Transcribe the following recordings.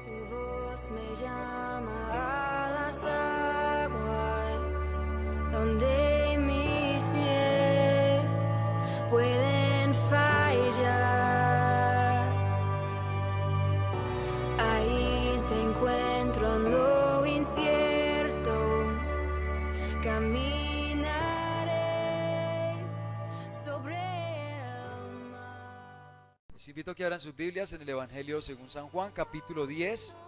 Tu voz me llama a las aguas, donde mis pies pueden fallar. Ahí te encuentro en lo incierto, caminaré sobre el mar. Les invito a que abran sus Biblias en el Evangelio según San Juan, capítulo 10,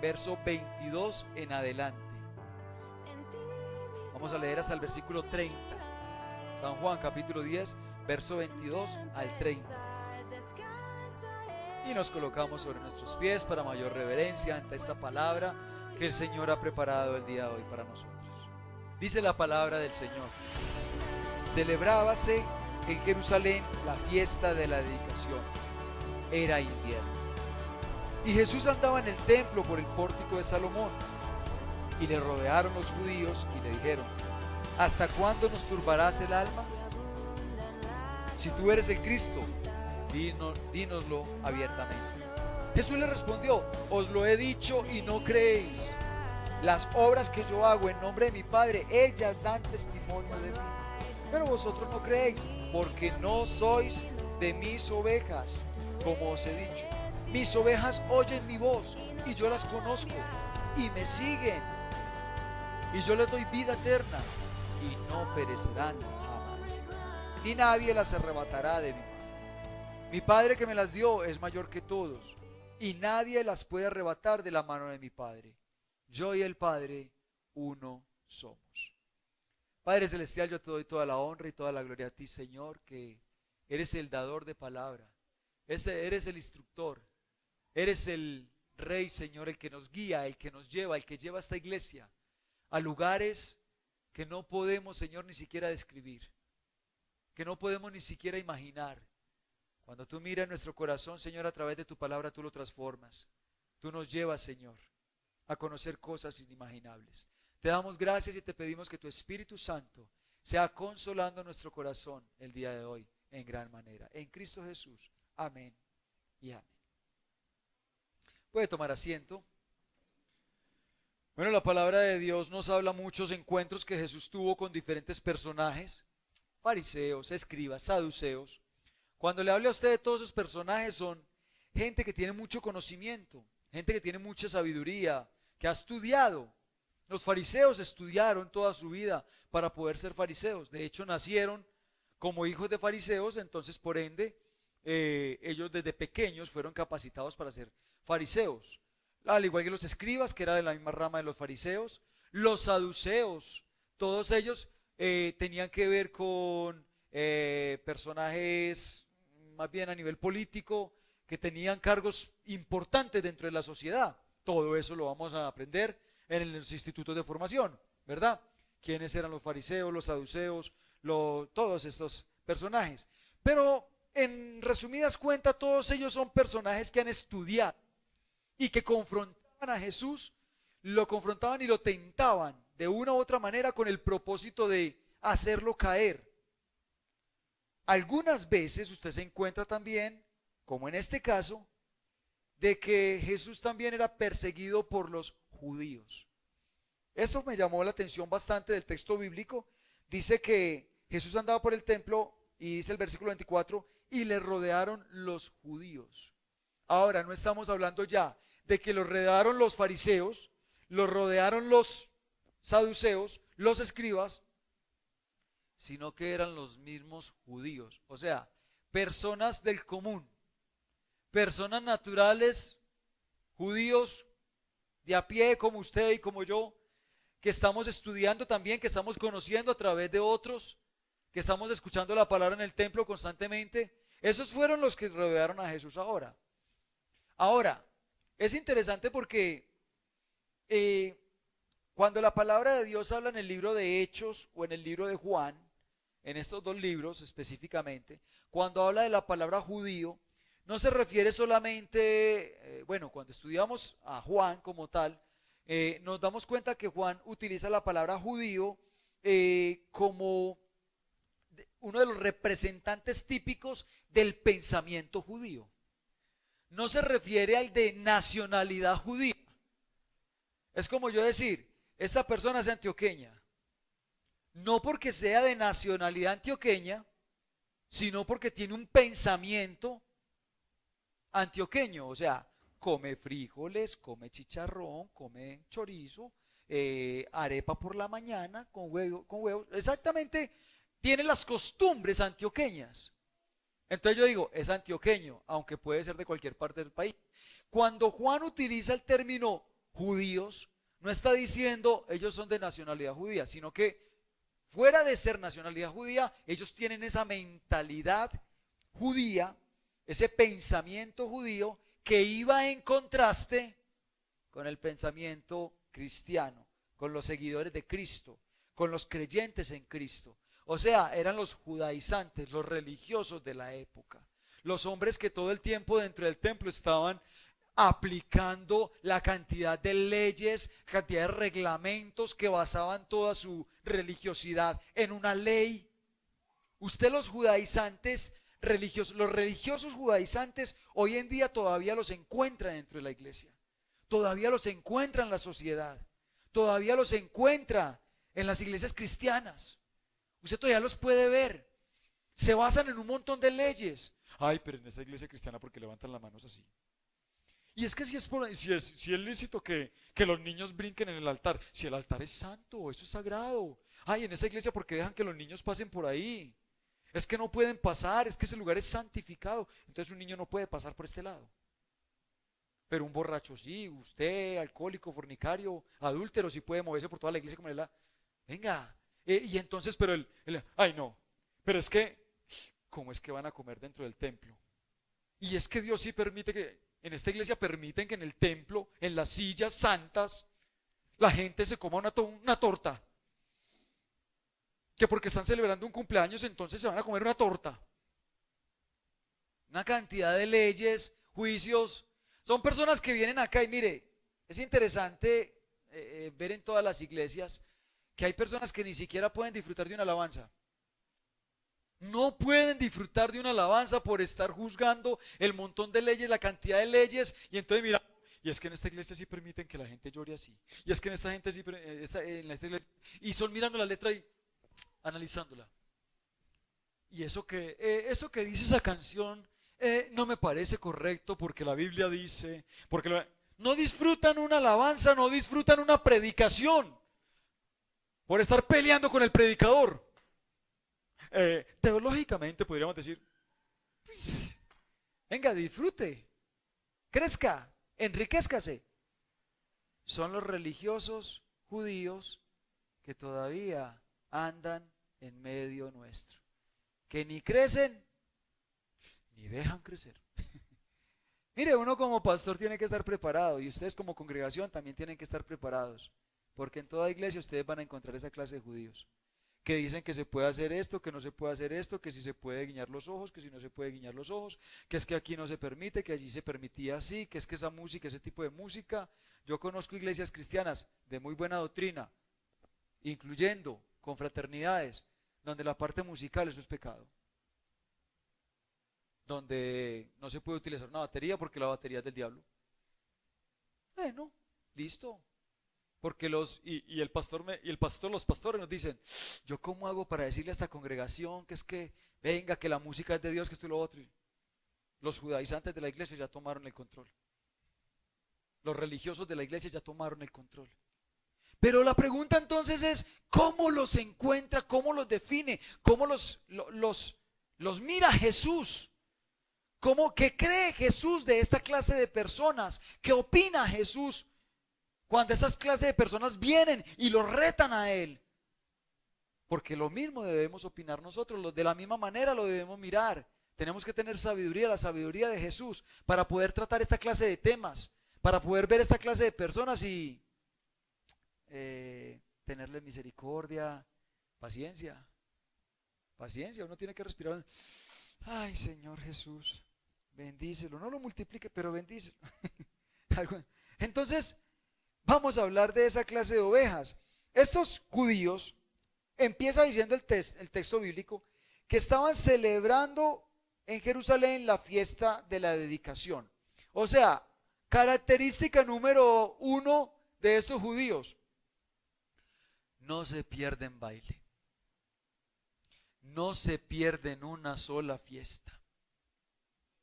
verso 22 en adelante. Vamos a leer hasta el versículo 30. San Juan, capítulo 10, verso 22 al 30. Y nos colocamos sobre nuestros pies para mayor reverencia ante esta palabra que el Señor ha preparado el día de hoy para nosotros. Dice la palabra del Señor: celebrábase en Jerusalén la fiesta de la dedicación. Era invierno. Y Jesús andaba en el templo por el pórtico de Salomón. Y le rodearon los judíos y le dijeron: ¿hasta cuándo nos turbarás el alma? Si tú eres el Cristo, dínoslo abiertamente. Jesús le respondió: os lo he dicho y no creéis. Las obras que yo hago en nombre de mi Padre, ellas dan testimonio de mí. Pero vosotros no creéis, porque no sois de mis ovejas, como os he dicho. Mis ovejas oyen mi voz, y yo las conozco, y me siguen. Y yo les doy vida eterna, y no perecerán jamás, ni nadie las arrebatará de mi mano. Mi Padre que me las dio es mayor que todos, y nadie las puede arrebatar de la mano de mi Padre. Yo y el Padre, uno somos. Padre Celestial, yo te doy toda la honra y toda la gloria a ti, Señor, que eres el dador de palabra, eres el instructor, eres el Rey, Señor, el que nos guía, el que nos lleva, el que lleva a esta iglesia a lugares que no podemos, Señor, ni siquiera describir, que no podemos ni siquiera imaginar. Cuando tú miras nuestro corazón, Señor, a través de tu palabra tú lo transformas. Tú nos llevas, Señor, a conocer cosas inimaginables. Te damos gracias y te pedimos que tu Espíritu Santo sea consolando nuestro corazón el día de hoy en gran manera. En Cristo Jesús. Amén y amén. Puede tomar asiento. Bueno, la palabra de Dios nos habla muchos encuentros que Jesús tuvo con diferentes personajes, fariseos, escribas, saduceos. Cuando le hable a usted de todos esos personajes, son gente que tiene mucho conocimiento, gente que tiene mucha sabiduría, que ha estudiado. Los fariseos estudiaron toda su vida para poder ser fariseos. De hecho, nacieron como hijos de fariseos, entonces por ende, ellos desde pequeños fueron capacitados para ser fariseos. Al igual que los escribas, que era de la misma rama de los fariseos, los saduceos, todos ellos tenían que ver con personajes más bien a nivel político, que tenían cargos importantes dentro de la sociedad. Todo eso lo vamos a aprender en los institutos de formación, ¿verdad? ¿Quiénes eran los fariseos, los saduceos, todos estos personajes? Pero en resumidas cuentas, todos ellos son personajes que han estudiado y que confrontaban a Jesús, lo confrontaban y lo tentaban de una u otra manera con el propósito de hacerlo caer. Algunas veces usted se encuentra también, como en este caso, de que Jesús también era perseguido por los judíos. Esto me llamó la atención bastante del texto bíblico. Dice que Jesús andaba por el templo y dice el versículo 24, y le rodearon los judíos. Ahora, no estamos hablando ya de que lo rodearon los fariseos, lo rodearon los saduceos, los escribas, sino que eran los mismos judíos, o sea, personas del común, personas naturales, judíos de a pie como usted y como yo, que estamos estudiando también, que estamos conociendo a través de otros, que estamos escuchando la palabra en el templo constantemente. Esos fueron los que rodearon a Jesús ahora. Ahora, es interesante porque cuando la palabra de Dios habla en el libro de Hechos o en el libro de Juan, en estos dos libros específicamente, cuando habla de la palabra judío, no se refiere solamente, cuando estudiamos a Juan como tal, nos damos cuenta que Juan utiliza la palabra judío como uno de los representantes típicos del pensamiento judío. no se refiere al de nacionalidad judía. Es como yo decir, esta persona es antioqueña. No porque sea de nacionalidad antioqueña, sino porque tiene un pensamiento antioqueño. O sea, come frijoles, come chicharrón, come chorizo, arepa por la mañana con huevo. Exactamente, tiene las costumbres antioqueñas. Entonces yo digo, es antioqueño, aunque puede ser de cualquier parte del país. Cuando Juan utiliza el término judíos, no está diciendo ellos son de nacionalidad judía, sino que fuera de ser nacionalidad judía, ellos tienen esa mentalidad judía, ese pensamiento judío que iba en contraste con el pensamiento cristiano, con los seguidores de Cristo, con los creyentes en Cristo. O sea, eran los judaizantes, los religiosos de la época, los hombres que todo el tiempo dentro del templo estaban aplicando la cantidad de leyes, cantidad de reglamentos que basaban toda su religiosidad en una ley. Usted los judaizantes religiosos, los religiosos judaizantes hoy en día todavía los encuentra dentro de la iglesia, todavía los encuentra en la sociedad, todavía los encuentra en las iglesias cristianas. Usted todavía los puede ver. Se basan en un montón de leyes. Ay, pero en esa iglesia cristiana porque levantan las manos así. Y es que si es lícito que los niños brinquen en el altar. Si el altar es santo, eso es sagrado. Ay, en esa iglesia porque dejan que los niños pasen por ahí. Es que no pueden pasar, es que ese lugar es santificado. Entonces un niño no puede pasar por este lado. Pero un borracho sí, usted, alcohólico, fornicario, adúltero, sí puede moverse por toda la iglesia como él. Venga. Y entonces, pero ay no, pero es que, ¿cómo es que van a comer dentro del templo? Y es que Dios sí permite que, en esta iglesia permiten que en el templo, en las sillas santas, la gente se coma una torta. Que porque están celebrando un cumpleaños, entonces se van a comer una torta. Una cantidad de leyes, juicios. Son personas que vienen acá y mire, es interesante ver en todas las iglesias que hay personas que ni siquiera pueden disfrutar de una alabanza. No pueden disfrutar de una alabanza por estar juzgando el montón de leyes, la cantidad de leyes. Y entonces mira, y es que en esta iglesia sí permiten que la gente llore así. Y es que en esta gente sí, en esta iglesia, y son mirando la letra y analizándola. Y eso que dice esa canción no me parece correcto porque la Biblia dice, no disfrutan una alabanza, no disfrutan una predicación. Por estar peleando con el predicador. Teológicamente podríamos decir, pues, venga, disfrute, crezca, enriquézcase. Son los religiosos judíos que todavía andan en medio nuestro, que ni crecen ni dejan crecer. Mire, uno como pastor tiene que estar preparado y ustedes como congregación también tienen que estar preparados. Porque en toda iglesia ustedes van a encontrar esa clase de judíos que dicen que se puede hacer esto, que no se puede hacer esto, que si se puede guiñar los ojos, que si no se puede guiñar los ojos, que es que aquí no se permite, que allí se permitía así, que es que esa música, ese tipo de música. Yo conozco iglesias cristianas de muy buena doctrina, incluyendo confraternidades, donde la parte musical eso es pecado. Donde no se puede utilizar una batería porque la batería es del diablo. Bueno, listo. Porque los pastores nos dicen, yo cómo hago para decirle a esta congregación que es que venga, que la música es de Dios, que esto y lo otro. Los judaizantes de la iglesia ya tomaron el control. Los religiosos de la iglesia ya tomaron el control. Pero la pregunta entonces es, ¿cómo los encuentra? ¿Cómo los define? ¿Cómo los mira Jesús? ¿Qué cree Jesús de esta clase de personas? ¿Qué opina Jesús cuando estas clases de personas vienen y lo retan a Él? Porque lo mismo debemos opinar nosotros, de la misma manera lo debemos mirar. Tenemos que tener sabiduría, la sabiduría de Jesús, para poder tratar esta clase de temas, para poder ver esta clase de personas y tenerle misericordia, paciencia. Paciencia, uno tiene que respirar. Ay, Señor Jesús, bendícelo. No lo multiplique, pero bendícelo. Entonces, vamos a hablar de esa clase de ovejas. Estos judíos, empieza diciendo el texto bíblico, que estaban celebrando en Jerusalén la fiesta de la dedicación. O sea, característica número uno de estos judíos: no se pierden baile, no se pierden una sola fiesta,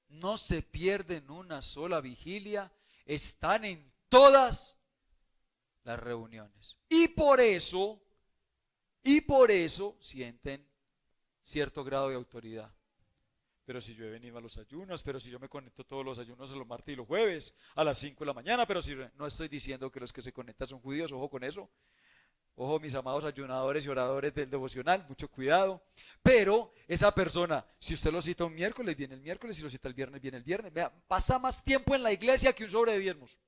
no se pierden una sola vigilia, están en todas las reuniones. Y por eso sienten cierto grado de autoridad. Pero si yo he venido a los ayunos, pero si yo me conecto todos los ayunos los martes y los jueves a las 5 de la mañana, pero si no estoy diciendo que los que se conectan son judíos, ojo con eso. Ojo, mis amados ayunadores y oradores del devocional, mucho cuidado. Pero esa persona, si usted lo cita un miércoles, viene el miércoles; si lo cita el viernes, viene el viernes. Vea, pasa más tiempo en la iglesia que un sobre de diezmos.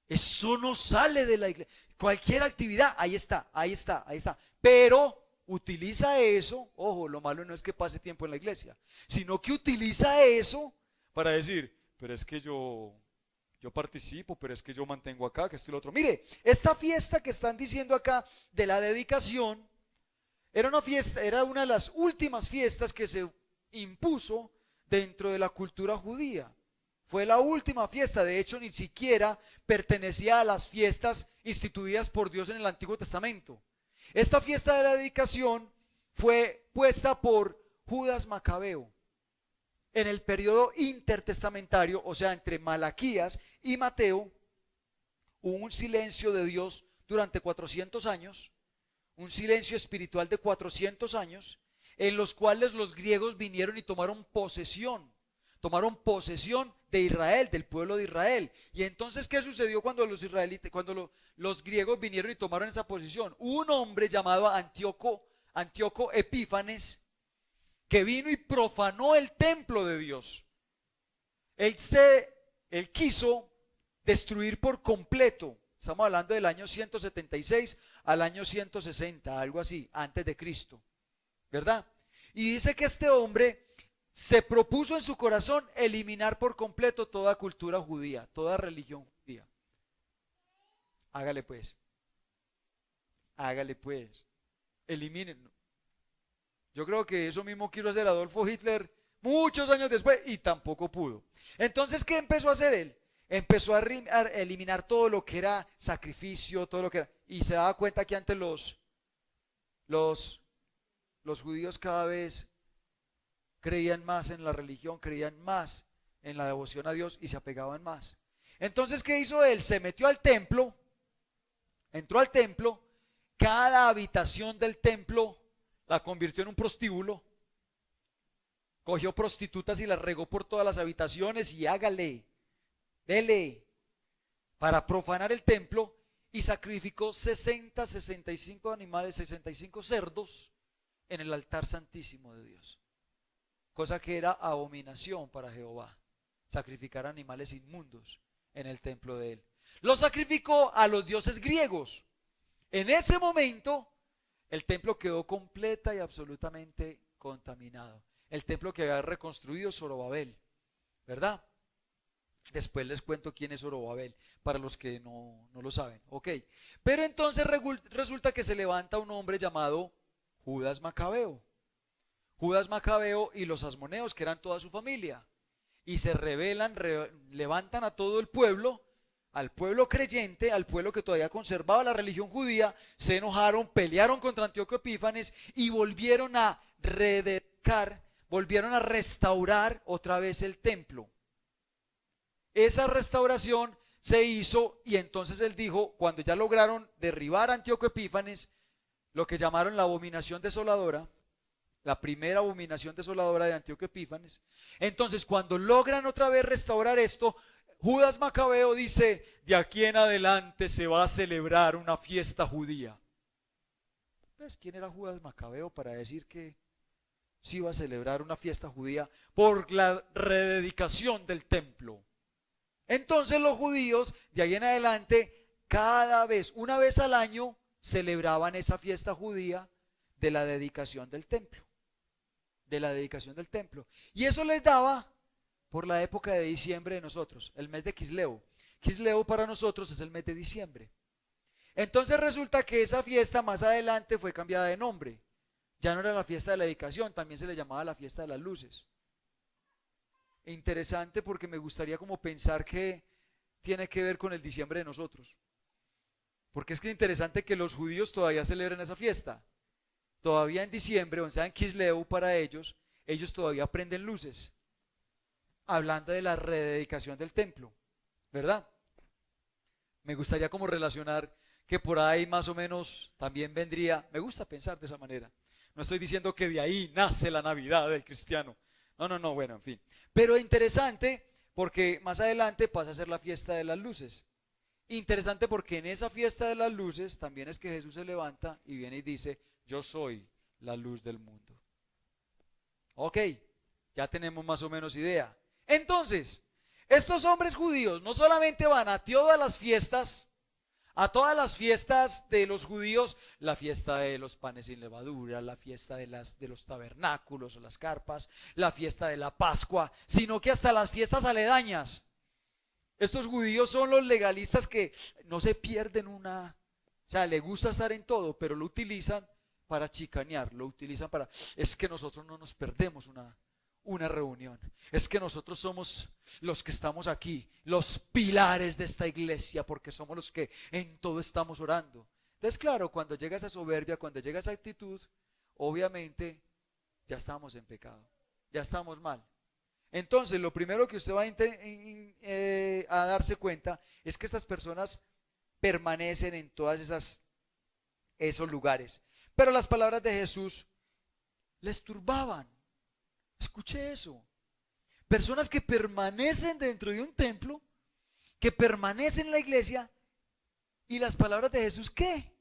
Eso no sale de la iglesia. Cualquier actividad, ahí está, ahí está, ahí está. Pero utiliza eso, ojo, lo malo no es que pase tiempo en la iglesia, sino que utiliza eso para decir, pero es que yo participo, pero es que yo mantengo acá, que esto y lo otro. Mire, esta fiesta que están diciendo acá de la dedicación, era una fiesta, era una de las últimas fiestas que se impuso dentro de la cultura judía. Fue la última fiesta, de hecho ni siquiera pertenecía a las fiestas instituidas por Dios en el Antiguo Testamento. Esta fiesta de la dedicación fue puesta por Judas Macabeo en el periodo intertestamentario, o sea, entre Malaquías y Mateo. Hubo un silencio de Dios durante 400 años, un silencio espiritual de 400 años, en los cuales los griegos vinieron y tomaron posesión de Israel, del pueblo de Israel. Y entonces, ¿qué sucedió cuando los griegos vinieron y tomaron esa posición? Hubo un hombre llamado Antíoco Epífanes, que vino y profanó el templo de Dios. Él quiso destruir por completo. Estamos hablando del año 176 al año 160, algo así, antes de Cristo, ¿verdad? Y dice que este hombre se propuso en su corazón eliminar por completo toda cultura judía, toda religión judía. Hágale pues, eliminen. Yo creo que eso mismo quiso hacer Adolfo Hitler muchos años después y tampoco pudo. Entonces, ¿qué empezó a hacer él? Empezó a eliminar todo lo que era sacrificio, todo lo que era, y se daba cuenta que antes los judíos cada vez creían más en la religión, creían más en la devoción a Dios y se apegaban más. Entonces, ¿qué hizo él? Se metió al templo, entró al templo, cada habitación del templo la convirtió en un prostíbulo, cogió prostitutas y las regó por todas las habitaciones y hágale, dele, para profanar el templo, y sacrificó 65 animales, 65 cerdos en el altar santísimo de Dios. Cosa que era abominación para Jehová, sacrificar animales inmundos en el templo de él. Lo sacrificó a los dioses griegos. En ese momento, el templo quedó completa y absolutamente contaminado. El templo que había reconstruido Zorobabel, ¿verdad? Después les cuento quién es Zorobabel, para los que no lo saben. Ok, pero entonces resulta que se levanta un hombre llamado Judas Macabeo. Judas Macabeo y los asmoneos, que eran toda su familia, y se rebelan, levantan a todo el pueblo, al pueblo creyente, al pueblo que todavía conservaba la religión judía. Se enojaron, pelearon contra Antíoco Epífanes y volvieron a rededicar, volvieron a restaurar otra vez el templo. Esa restauración se hizo, y entonces él dijo, cuando ya lograron derribar a Antíoco Epífanes, lo que llamaron la abominación desoladora, la primera abominación desoladora de Antíoco Epífanes. Entonces, cuando logran otra vez restaurar esto, Judas Macabeo dice, de aquí en adelante se va a celebrar una fiesta judía. Pues, ¿quién era Judas Macabeo para decir que se iba a celebrar una fiesta judía por la rededicación del templo? Entonces los judíos, de ahí en adelante, una vez al año, celebraban esa fiesta judía de la dedicación del templo. Y eso les daba por la época de diciembre de nosotros, el mes de Quisleu. Quisleu para nosotros es el mes de diciembre. Entonces resulta que esa fiesta más adelante fue cambiada de nombre. Ya no era la fiesta de la dedicación, también se le llamaba la fiesta de las luces. interesante porque me gustaría como pensar que tiene que ver con el diciembre de nosotros. Porque es que es interesante que los judíos todavía celebran esa fiesta. Todavía en diciembre, o sea, en Kisleu para ellos todavía prenden luces, hablando de la rededicación del templo, ¿verdad? Me gustaría como relacionar que por ahí más o menos también vendría, me gusta pensar de esa manera. No estoy diciendo que de ahí nace la Navidad del cristiano. No, no, no, bueno, en fin. Pero interesante porque más adelante pasa a ser la fiesta de las luces. Interesante porque en esa fiesta de las luces también es que Jesús se levanta y viene y dice, yo soy la luz del mundo. Ok, ya tenemos más o menos idea. Entonces, estos hombres judíos no solamente van a todas las fiestas de los judíos, la fiesta de los panes sin levadura, la fiesta de los tabernáculos o las carpas, la fiesta de la Pascua, sino que hasta las fiestas aledañas. Estos judíos son los legalistas que no se pierden una, o sea, le gusta estar en todo, pero lo utilizan para chicanear, lo utilizan para, es que nosotros no nos perdemos una reunión, es que nosotros somos los que estamos aquí, los pilares de esta iglesia, porque somos los que en todo estamos orando. Entonces, claro, cuando llega esa soberbia, cuando llega esa actitud, obviamente ya estamos en pecado, ya estamos mal. Entonces, lo primero que usted va a darse cuenta es que estas personas permanecen en todas esos lugares. Pero las palabras de Jesús les turbaban. Escuche eso. Personas que permanecen dentro de un templo, que permanecen en la iglesia, y las palabras de Jesús, ¿qué?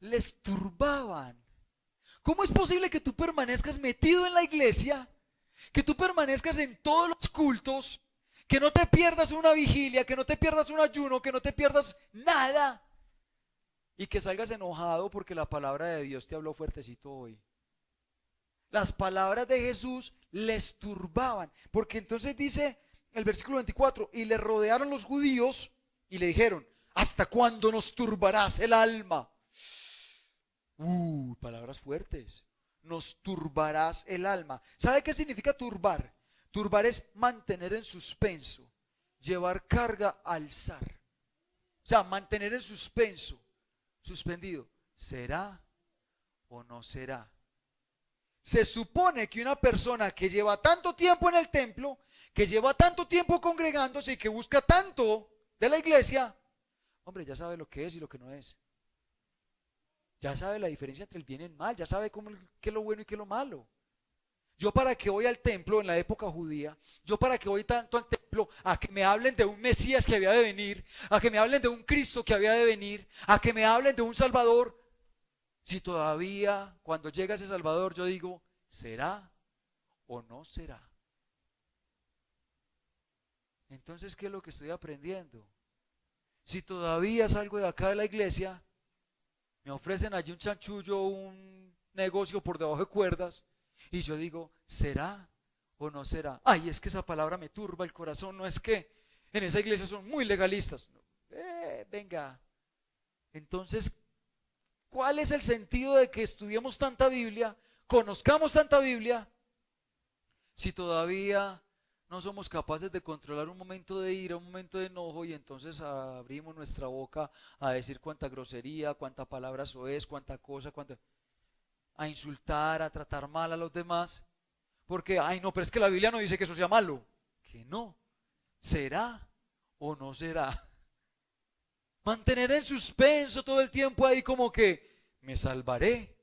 Les turbaban. ¿Cómo es posible que tú permanezcas metido en la iglesia? Que tú permanezcas en todos los cultos, que no te pierdas una vigilia, que no te pierdas un ayuno, que no te pierdas nada, y que salgas enojado porque la palabra de Dios te habló fuertecito hoy. Las palabras de Jesús les turbaban, porque entonces dice el versículo 24, y le rodearon los judíos y le dijeron, ¿hasta cuándo nos turbarás el alma? Palabras fuertes. Nos turbarás el alma. ¿Sabe qué significa turbar? Turbar es mantener en suspenso, llevar carga, alzar. O sea, mantener en suspenso, suspendido. ¿Será o no será? Se supone que una persona que lleva tanto tiempo en el templo, que lleva tanto tiempo congregándose y que busca tanto de la iglesia, hombre, ya sabe lo que es y lo que no es. Ya sabe la diferencia entre el bien y el mal, ya sabe qué es lo bueno y qué es lo malo. Yo para qué voy al templo en la época judía, yo para qué voy tanto al templo a que me hablen de un Mesías que había de venir, a que me hablen de un Cristo que había de venir, a que me hablen de un Salvador, si todavía cuando llega ese Salvador yo digo, ¿será o no será? Entonces, ¿qué es lo que estoy aprendiendo? Si todavía salgo de acá de la iglesia, me ofrecen allí un chanchullo, un negocio por debajo de cuerdas, y yo digo, ¿será o no será? Ay, es que esa palabra me turba el corazón, no es que en esa iglesia son muy legalistas. Venga, entonces, ¿cuál es el sentido de que estudiemos tanta Biblia, conozcamos tanta Biblia, si todavía no somos capaces de controlar un momento de ira, un momento de enojo, y entonces abrimos nuestra boca a decir cuánta grosería, cuánta palabra soez, cuánta cosa, a insultar, a tratar mal a los demás? Porque, ay no, pero es que la Biblia no dice que eso sea malo. Que no. ¿Será o no será? Mantener en suspenso todo el tiempo ahí como que me salvaré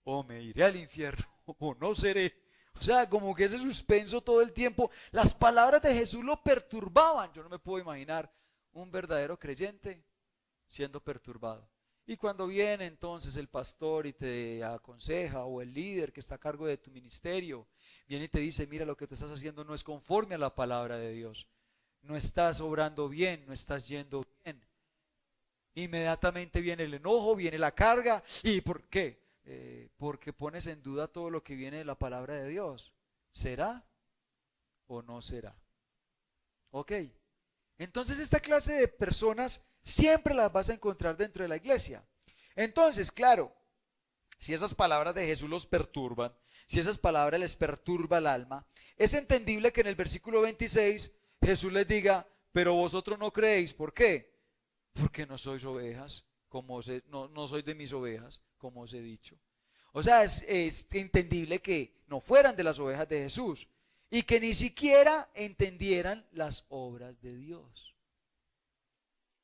o me iré al infierno o no seré. O sea, como que ese suspenso todo el tiempo. Las palabras de Jesús lo perturbaban. Yo no me puedo imaginar un verdadero creyente siendo perturbado. Y cuando viene entonces el pastor y te aconseja, o el líder que está a cargo de tu ministerio, viene y te dice, mira, lo que tú estás haciendo no es conforme a la palabra de Dios. No estás obrando bien, no estás yendo bien. Inmediatamente viene el enojo, viene la carga. ¿Y por qué? Porque pones en duda todo lo que viene de la palabra de Dios. ¿Será o no será? Ok. Entonces esta clase de personas siempre las vas a encontrar dentro de la iglesia. Entonces, claro, si esas palabras de Jesús los perturban, si esas palabras les perturba el alma, es entendible que en el versículo 26 Jesús les diga, pero vosotros no creéis. ¿Por qué? Porque no sois ovejas, no soy de mis ovejas, como os he dicho. O sea, es entendible que no fueran de las ovejas de Jesús y que ni siquiera entendieran las obras de Dios.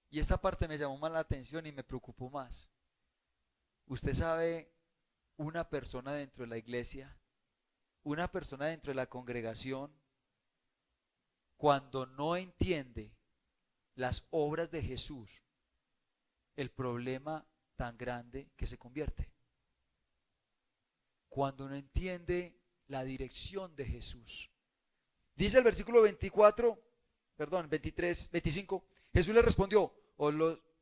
Y esta parte me llamó más la atención y me preocupó más. Usted sabe, una persona dentro de la iglesia, una persona dentro de la congregación, cuando no entiende las obras de Jesús, el problema tan grande que se convierte. Cuando no entiende la dirección de Jesús. Dice el versículo 25, Jesús le respondió,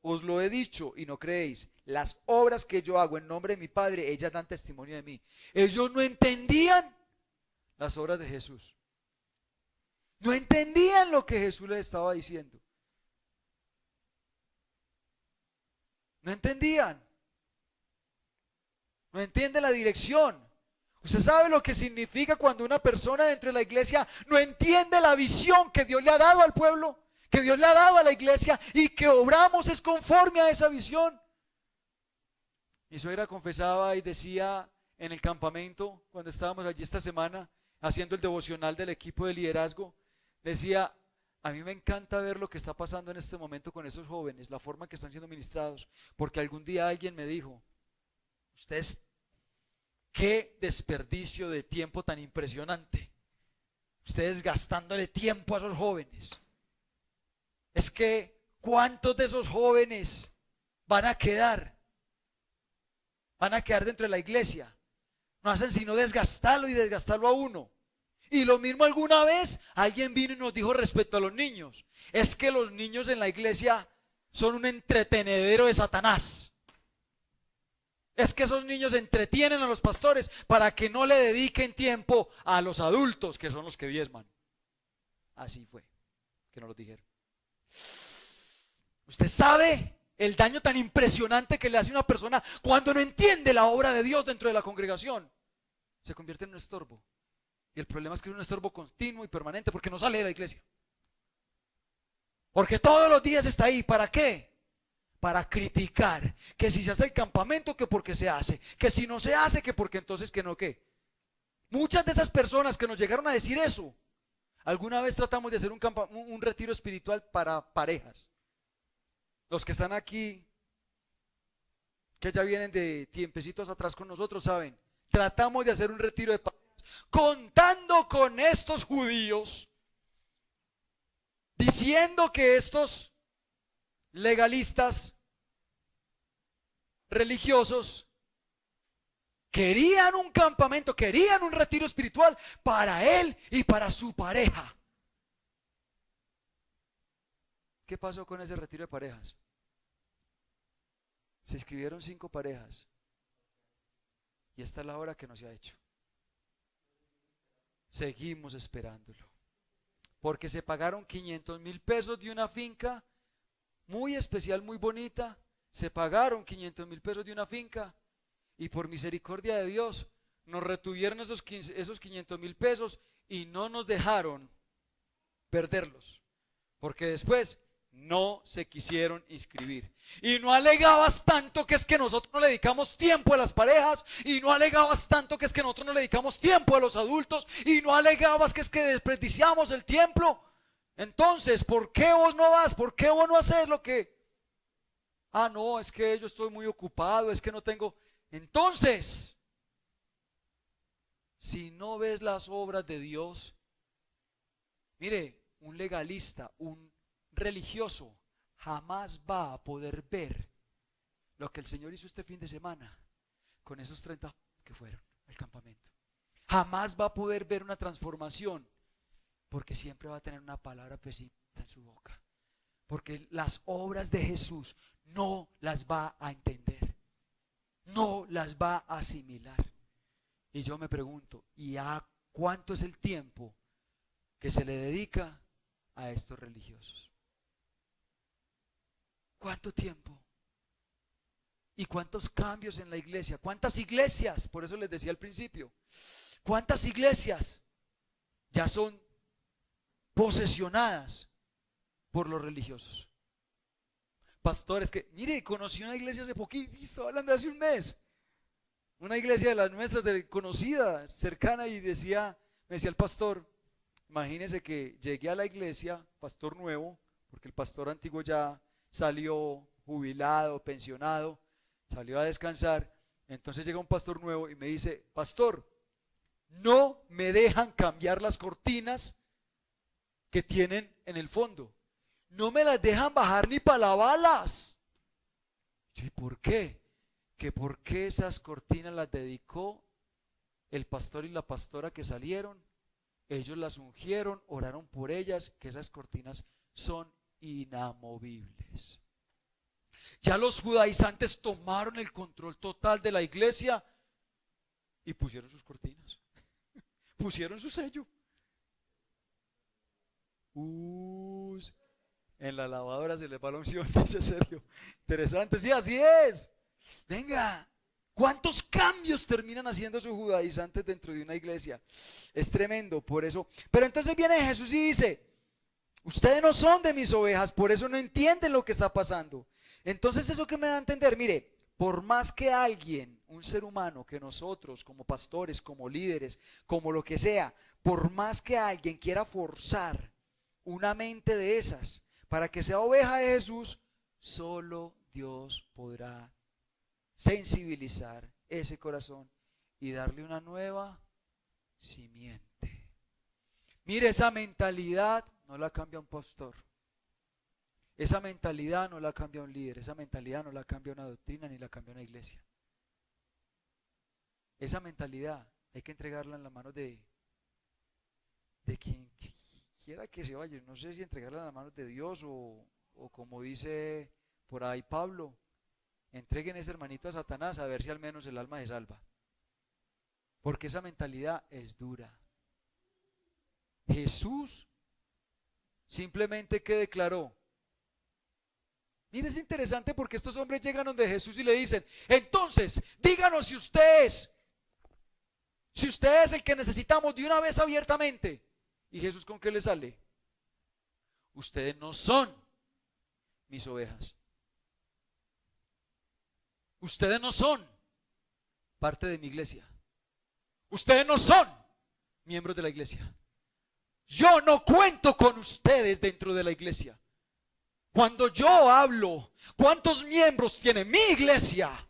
os lo he dicho y no creéis. Las obras que yo hago en nombre de mi Padre, ellas dan testimonio de mí. Ellos no entendían las obras de Jesús. No entendían lo que Jesús les estaba diciendo. No entendían. No entiende la dirección. Usted sabe lo que significa cuando una persona dentro de la iglesia no entiende la visión que Dios le ha dado al pueblo, que Dios le ha dado a la iglesia y que obramos es conforme a esa visión. Mi suegra confesaba y decía en el campamento, cuando estábamos allí esta semana haciendo el devocional del equipo de liderazgo, decía, a mí me encanta ver lo que está pasando en este momento con esos jóvenes, la forma en que están siendo ministrados, porque algún día alguien me dijo, ustedes, qué desperdicio de tiempo tan impresionante, ustedes gastándole tiempo a esos jóvenes. Es que, ¿cuántos de esos jóvenes van a quedar? Van a quedar dentro de la iglesia. No hacen sino desgastarlo y desgastarlo a uno. Y lo mismo alguna vez alguien vino y nos dijo respecto a los niños, es que los niños en la iglesia son un entretenedero de Satanás. Es que esos niños entretienen a los pastores para que no le dediquen tiempo a los adultos, que son los que diezman. Así fue, que nos lo dijeron. Usted sabe el daño tan impresionante que le hace a una persona cuando no entiende la obra de Dios dentro de la congregación. Se convierte en un estorbo. Y el problema es que es un estorbo continuo y permanente porque no sale de la iglesia. Porque todos los días está ahí. ¿Para qué? Para criticar. Que si se hace el campamento, que porque se hace. Que si no se hace, que porque entonces que no, ¿qué? Muchas de esas personas que nos llegaron a decir eso, alguna vez tratamos de hacer un retiro espiritual para parejas. Los que están aquí, que ya vienen de tiempecitos atrás con nosotros, saben, tratamos de hacer un retiro de parejas, contando con estos judíos, diciendo que estos legalistas religiosos querían un campamento, querían un retiro espiritual para él y para su pareja. ¿Qué pasó con ese retiro de parejas? Se inscribieron 5 parejas y esta es la hora que no se ha hecho. Seguimos esperándolo porque se pagaron 500,000 pesos de una finca muy especial, muy bonita. Se pagaron 500,000 pesos de una finca y por misericordia de Dios nos retuvieron esos 500,000 pesos y no nos dejaron perderlos, porque después no se quisieron inscribir. Y no alegabas tanto que es que nosotros no le dedicamos tiempo a las parejas, y no alegabas tanto que es que nosotros no le dedicamos tiempo a los adultos, y no alegabas que es que desperdiciamos el tiempo. Entonces, ¿por qué vos no vas? ¿Por qué vos no haces lo que? Ah, no, es que yo estoy muy ocupado, es que no tengo. Entonces, si no ves las obras de Dios, mire, un legalista, un religioso jamás va a poder ver lo que el Señor hizo este fin de semana con esos 30 que fueron al campamento. Jamás va a poder ver una transformación porque siempre va a tener una palabra pesimista en su boca, porque las obras de Jesús no las va a entender, no las va a asimilar. Y yo me pregunto, ¿y a cuánto es el tiempo que se le dedica a estos religiosos? ¿Cuánto tiempo? ¿Y cuántos cambios en la iglesia? ¿Cuántas iglesias? Por eso les decía al principio, ¿Cuántas iglesias ya son posesionadas por los religiosos? Pastores que, mire, conocí una iglesia hace poquito, estaba hablando hace un mes, una iglesia de las nuestras, conocida, cercana, y me decía el pastor, imagínese que llegué a la iglesia, pastor nuevo, porque el pastor antiguo ya salió jubilado, pensionado, salió a descansar. Entonces llega un pastor nuevo y me dice: pastor, no me dejan cambiar las cortinas que tienen en el fondo, no me las dejan bajar ni para lavalas. ¿Y por qué? Que porque esas cortinas las dedicó el pastor y la pastora que salieron, ellos las ungieron, oraron por ellas, que esas cortinas son inamovibles. Ya los judaizantes tomaron el control total de la iglesia y pusieron sus cortinas, pusieron su sello. En la lavadora se le va la unción, dice Sergio. Interesante, sí, así es. Venga, ¿cuántos cambios terminan haciendo sus judaizantes dentro de una iglesia? Es tremendo, por eso. Pero entonces viene Jesús y dice: ustedes no son de mis ovejas, por eso no entienden lo que está pasando. Entonces, ¿eso qué me da a entender? Mire, por más que alguien, un ser humano, que nosotros como pastores, como líderes, como lo que sea, por más que alguien quiera forzar una mente de esas para que sea oveja de Jesús, solo Dios podrá sensibilizar ese corazón y darle una nueva simiente. Mire, esa mentalidad no la cambia un pastor, esa mentalidad no la cambia un líder, esa mentalidad no la cambia una doctrina ni la cambia una iglesia. Esa mentalidad hay que entregarla en las manos de quien quiera que se vaya. No sé si entregarla en las manos de Dios o como dice por ahí Pablo, entreguen ese hermanito a Satanás a ver si al menos el alma se salva. Porque esa mentalidad es dura. Jesús simplemente ¿qué declaró? Mire, es interesante porque estos hombres llegan donde Jesús y le dicen: entonces, díganos si usted es el que necesitamos de una vez abiertamente. ¿Y Jesús con qué le sale? Ustedes no son mis ovejas. Ustedes no son parte de mi iglesia. Ustedes no son miembros de la iglesia. Yo no cuento con ustedes dentro de la iglesia. Cuando yo hablo, ¿cuántos miembros tiene mi iglesia?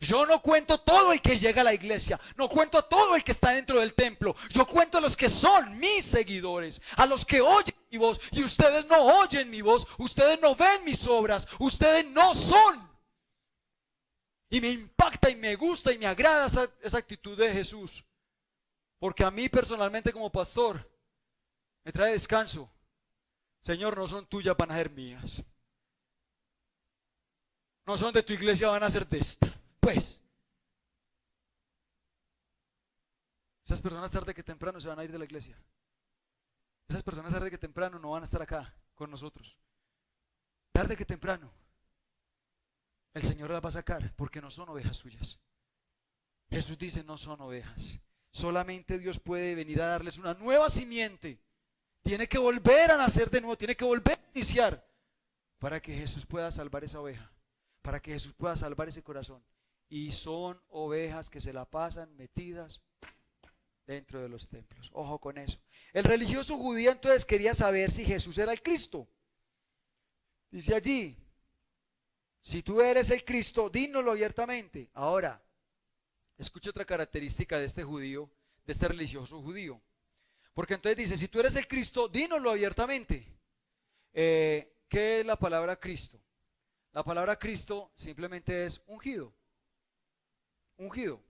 Yo no cuento todo el que llega a la iglesia, no cuento a todo el que está dentro del templo. Yo cuento a los que son mis seguidores, a los que oyen mi voz. Y ustedes no oyen mi voz, ustedes no ven mis obras, ustedes no son. Y me impacta y me gusta y me agrada esa actitud de Jesús. Porque a mí personalmente como pastor me trae descanso. Señor, no son tuyas, van a ser mías. No son de tu iglesia, van a ser de esta. Pues, esas personas tarde que temprano se van a ir de la iglesia. Esas personas tarde que temprano no van a estar acá con nosotros. Tarde que temprano el Señor las va a sacar porque no son ovejas suyas. Jesús dice: no son ovejas. Solamente Dios puede venir a darles una nueva simiente. Tiene que volver a nacer de nuevo, tiene que volver a iniciar para que Jesús pueda salvar esa oveja, para que Jesús pueda salvar ese corazón. Y son ovejas que se la pasan metidas dentro de los templos. Ojo con eso. El religioso judío entonces quería saber si Jesús era el Cristo. Dice allí: si tú eres el Cristo, dínoslo abiertamente. Ahora, escucha otra característica de este judío, de este religioso judío. Porque entonces dice: si tú eres el Cristo, dínoslo abiertamente. ¿Qué es la palabra Cristo? La palabra Cristo simplemente es ungido. Ungido.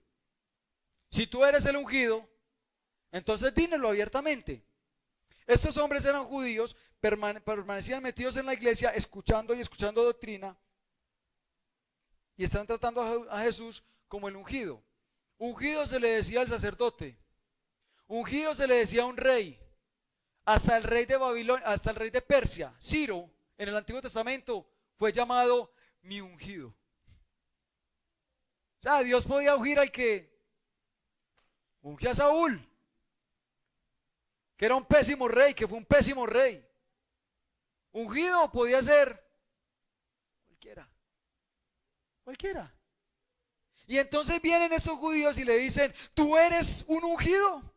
Si tú eres el ungido, entonces dínoslo abiertamente. Estos hombres eran judíos, permanecían metidos en la iglesia, escuchando doctrina, y están tratando a Jesús como el ungido. Ungido se le decía al sacerdote. Ungido se le decía a un rey. Hasta el rey de Babilonia, hasta el rey de Persia, Ciro, en el Antiguo Testamento, fue llamado mi ungido. O sea, Dios podía ungir al que ungió a Saúl, que era un pésimo rey, que fue un pésimo rey. Ungido podía ser cualquiera, cualquiera. Y entonces vienen estos judíos y le dicen, ¿tú eres un ungido?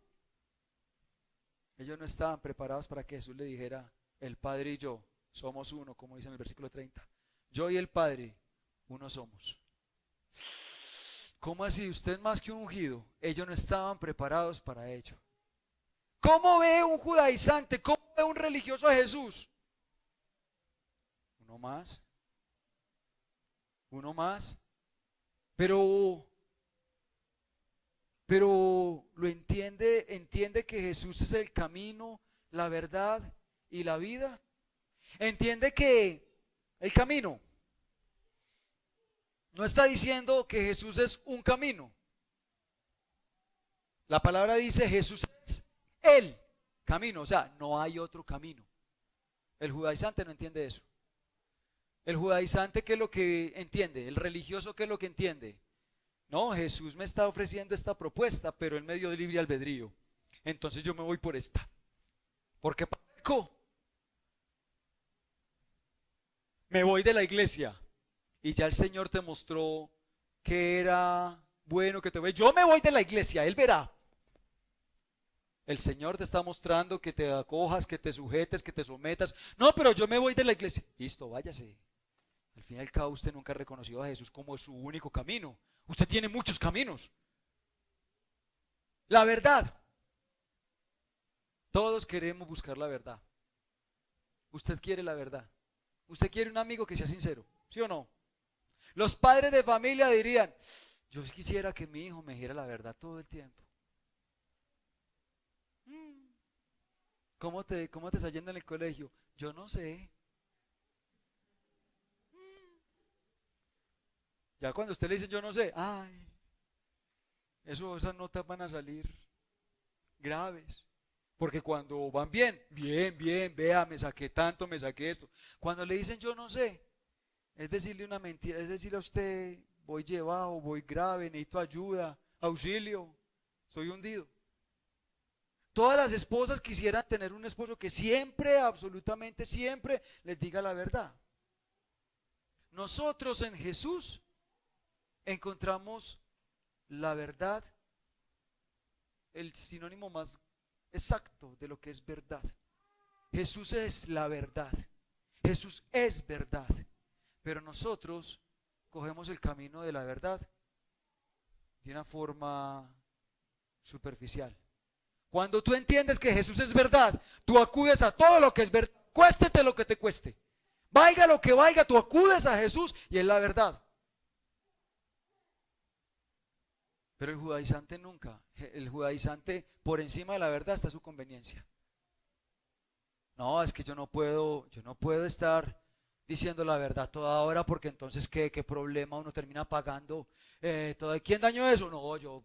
Ellos no estaban preparados para que Jesús le dijera, el Padre y yo somos uno, como dice en el versículo 30. Yo y el Padre, uno somos. ¿Cómo así? Usted es más que un ungido. Ellos no estaban preparados para ello. ¿Cómo ve un judaizante? ¿Cómo ve un religioso a Jesús? Uno más. Uno más. Pero lo entiende que Jesús es el camino, la verdad y la vida. Entiende que el camino no está diciendo que Jesús es un camino. La palabra dice Jesús es el camino, o sea, no hay otro camino. El judaizante no entiende eso. El judaizante, ¿qué es lo que entiende? El religioso, ¿qué es lo que entiende? No, Jesús me está ofreciendo esta propuesta, pero él me dio libre albedrío. Entonces yo me voy por esta. Porque padezco. Me voy de la iglesia. Y ya el Señor te mostró que era bueno que te voy. Yo me voy de la iglesia, Él verá. El Señor te está mostrando que te acojas, que te sujetes, que te sometas. No, pero yo me voy de la iglesia. Listo, váyase. Al fin y al cabo usted nunca ha reconocido a Jesús como su único camino. Usted tiene muchos caminos. La verdad. Todos queremos buscar la verdad. Usted quiere la verdad. Usted quiere un amigo que sea sincero, ¿sí o no? Los padres de familia dirían, yo quisiera que mi hijo me dijera la verdad todo el tiempo. ¿Cómo te está yendo en el colegio? Yo no sé. Ya cuando usted le dice yo no sé, ay, esas notas van a salir graves. Porque cuando van bien, vea, me saqué tanto, me saqué esto. Cuando le dicen yo no sé, es decirle una mentira, es decirle a usted, voy llevado, voy grave, necesito ayuda, auxilio, estoy hundido. Todas las esposas quisieran tener un esposo que siempre, absolutamente siempre, les diga la verdad. Nosotros en Jesús encontramos la verdad, el sinónimo más exacto de lo que es verdad. Jesús es la verdad. Jesús es verdad. Pero nosotros cogemos el camino de la verdad de una forma superficial. Cuando tú entiendes que Jesús es verdad, tú acudes a todo lo que es verdad, cuéstete lo que te cueste. Valga lo que valga, tú acudes a Jesús y es la verdad. Pero el judaizante nunca. El judaizante por encima de la verdad está su conveniencia. No, es que yo no puedo estar diciendo la verdad toda hora porque entonces qué problema, uno termina pagando todo. ¿Quién dañó eso? No, yo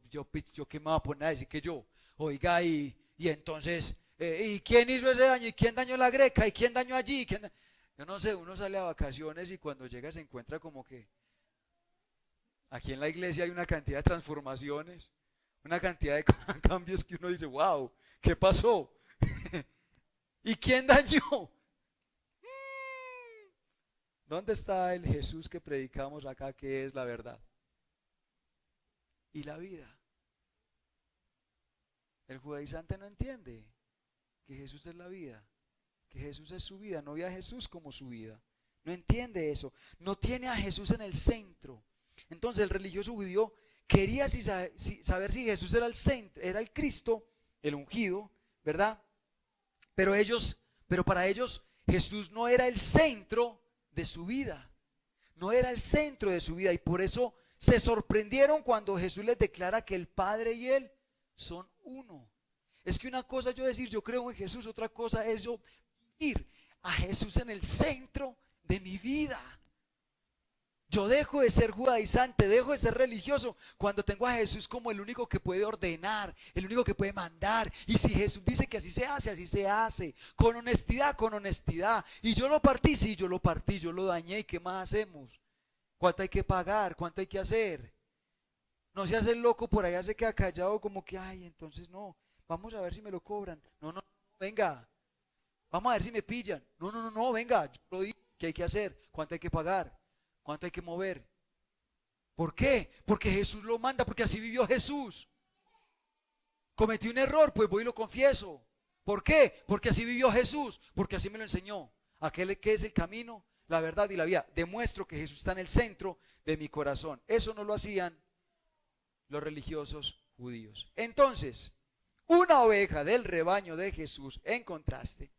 qué me voy a poner a decir que yo. Oiga, y entonces, ¿y quién hizo ese daño? ¿Y quién dañó la greca? ¿Y quién dañó allí? Yo no sé, uno sale a vacaciones y cuando llega se encuentra como que aquí en la iglesia hay una cantidad de transformaciones, una cantidad de cambios que uno dice, wow, ¿qué pasó? ¿Y quién dañó? ¿Dónde está el Jesús que predicamos acá, que es la verdad? Y la vida. El judaizante no entiende que Jesús es la vida, que Jesús es su vida, no ve a Jesús como su vida. No entiende eso, no tiene a Jesús en el centro. Entonces el religioso judío quería saber si Jesús era el centro, era el Cristo, el ungido, ¿verdad? Pero para ellos Jesús no era el centro de su vida, no era el centro de su vida, y por eso se sorprendieron cuando Jesús les declara que el Padre y Él son uno. Es que una cosa es yo decir yo creo en Jesús, otra cosa es yo ir a Jesús en el centro de mi vida. Yo dejo de ser judaizante, dejo de ser religioso cuando tengo a Jesús como el único que puede ordenar, el único que puede mandar. Y si Jesús dice que así se hace, con honestidad, con honestidad. Y yo lo partí, sí, yo lo partí, yo lo dañé, ¿y qué más hacemos? ¿Cuánto hay que pagar? ¿Cuánto hay que hacer? No se hace el loco por allá, se queda callado como que, ay, entonces no, vamos a ver si me lo cobran. No, venga, vamos a ver si me pillan. No, no, no, no, venga, yo lo digo, ¿qué hay que hacer? ¿Cuánto hay que pagar? ¿Cuánto hay que mover? ¿Por qué? Porque Jesús lo manda, porque así vivió Jesús. Cometí un error, pues voy y lo confieso. ¿Por qué? Porque así vivió Jesús, porque así me lo enseñó. Aquel que es el camino, la verdad y la vida. Demuestro que Jesús está en el centro de mi corazón. Eso no lo hacían los religiosos judíos. Entonces, una oveja del rebaño de Jesús, en contraste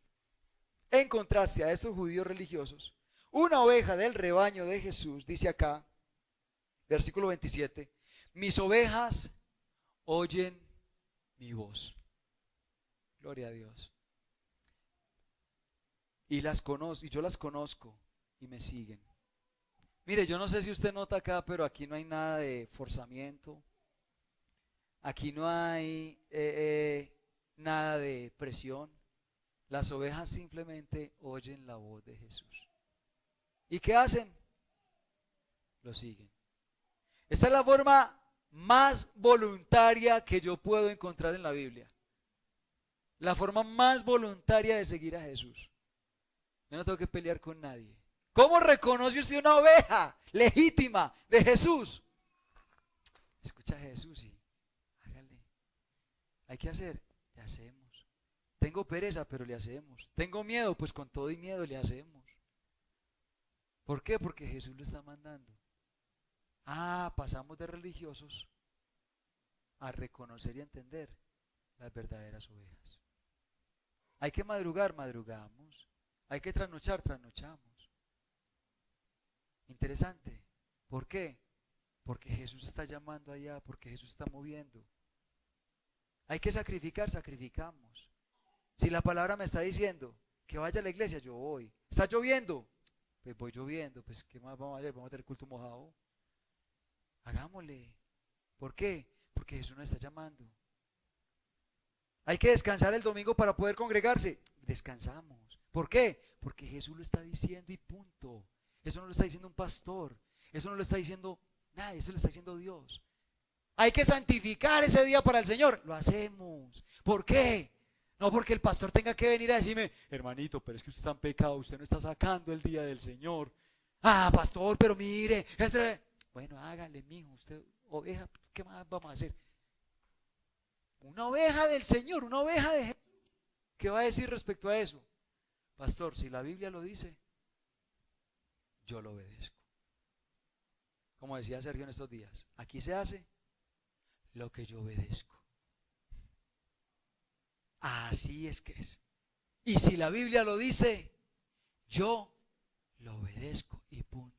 a estos judíos religiosos, una oveja del rebaño de Jesús, dice acá, versículo 27, mis ovejas oyen mi voz. Gloria a Dios. Y yo las conozco y me siguen. Mire, yo no sé si usted nota acá, pero aquí no hay nada de forzamiento. Aquí no hay nada de presión. Las ovejas simplemente oyen la voz de Jesús. ¿Y qué hacen? Lo siguen. Esta es la forma más voluntaria que yo puedo encontrar en la Biblia. La forma más voluntaria de seguir a Jesús. Yo no tengo que pelear con nadie. ¿Cómo reconoce usted una oveja legítima de Jesús? Escucha a Jesús y hágale. Hay que hacer, le hacemos. Tengo pereza, pero le hacemos. Tengo miedo, pues con todo y miedo le hacemos. ¿Por qué? Porque Jesús lo está mandando. Pasamos de religiosos a reconocer y entender las verdaderas ovejas. Hay que madrugar, madrugamos. Hay que trasnochar, trasnochamos. Interesante. ¿Por qué? Porque Jesús está llamando allá, porque Jesús está moviendo. Hay que sacrificar, sacrificamos. Si la palabra me está diciendo que vaya a la iglesia, yo voy. ¿Está lloviendo? Pues voy lloviendo. Pues ¿qué más vamos a hacer? ¿Vamos a tener culto mojado? Hagámosle. ¿Por qué? Porque Jesús nos está llamando. Hay que descansar el domingo para poder congregarse. Descansamos. ¿Por qué? Porque Jesús lo está diciendo y punto. Eso no lo está diciendo un pastor. Eso no lo está diciendo nadie. Eso lo está diciendo Dios. Hay que santificar ese día para el Señor. Lo hacemos. ¿Por qué? No porque el pastor tenga que venir a decirme, hermanito, pero es que usted está en pecado. Usted no está sacando el día del Señor. Pastor, pero mire. Bueno, hágale, mijo. Usted, oveja, ¿qué más vamos a hacer? Una oveja del Señor, una oveja de Jesús. ¿Qué va a decir respecto a eso? Pastor, si la Biblia lo dice, yo lo obedezco. Como decía Sergio en estos días, aquí se hace lo que yo obedezco. Así es que es. Y si la Biblia lo dice, yo lo obedezco y punto.